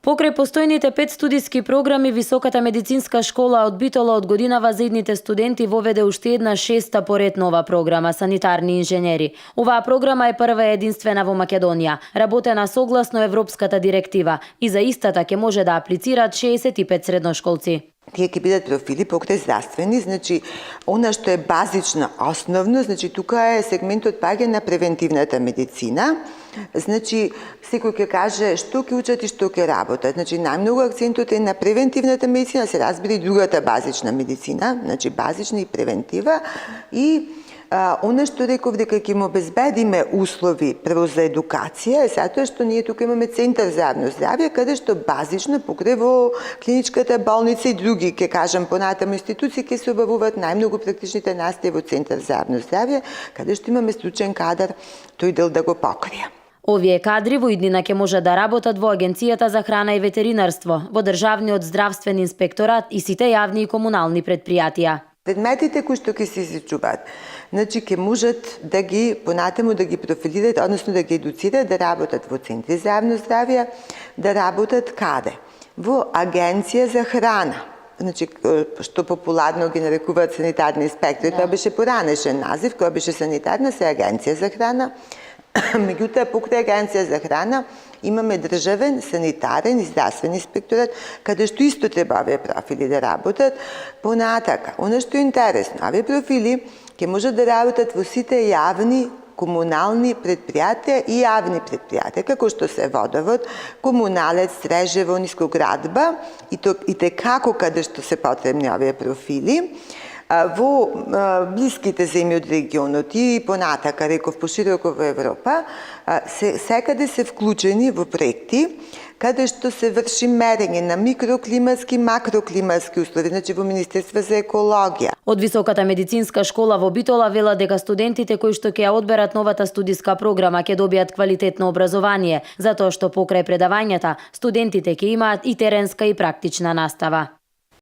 Покрај постојните 5 студиски програми, Високата медицинска школа од Битола од годинава за идните студенти воведе уште една 6-та поред нова програма – санитарни инженери. Оваа програма е прва и единствена во Македонија, работена согласно Европската директива и за истата ќе може да аплицираат 65 средношколци. Тие ќе бидат профили покрај здравствени, значи она што е базично, основно, значи тука е сегментот паѓа на превентивната медицина. Значи секој ќе каже што ќе учат и што ќе работат. Значи најмногу акцентот е на превентивната медицина, се разбира и другата базична медицина, значи базична и превентива и она што реков дека ќе му обезбедиме услови прво за едукација е затоа што ние тука имаме центар за јавно здравје каде што базично покрај во клиничката болница и други ќе кажам понатаму институции ќе се обавуваат најмногу практичните настави во центар за јавно здравје каде што имаме стручен кадар тој дел да го покрие. Овие кадри во иднина ќе може да работат во Агенцијата за храна и ветеринарство, во Државниот здравствен инспекторат и сите јавни и комунални предпријатија. Предметите кои што ќе се изучуваат, значи ќе можат да ги понатаму да ги профилираат, односно да ги едуцираат да работат во центри за јавно здравје, да работат каде? Во Агенција за храна. Значи, што популарно ги нарекуваат санитарни инспектори, тоа беше поранешен назив, која беше санитарна, се Агенција за храна. Меѓутоа, покрај Агенција за храна имаме државен, санитарен и здравствен инспекторат, каде што исто треба овие профили да работат. Понатака, она што е интересно, овие профили ќе можат да работат во сите јавни комунални предпријатија и јавни предпријатија, како што се водовод, комуналец, Стрежево, Нискоградба и како каде што се потребни овие профили. Во блиските земји од регионот и понатака, реков, пошироко во Европа, секаде се вклучени во проекти каде што се врши мерење на микроклиматски, макроклиматски услови, значи во Министерство за екологија. Од Високата медицинска школа во Битола велат дека студентите кои што ќе ја одберат новата студиска програма ќе добијат квалитетно образование, затоа што покрај предавањата, студентите ќе имаат и теренска и практична настава.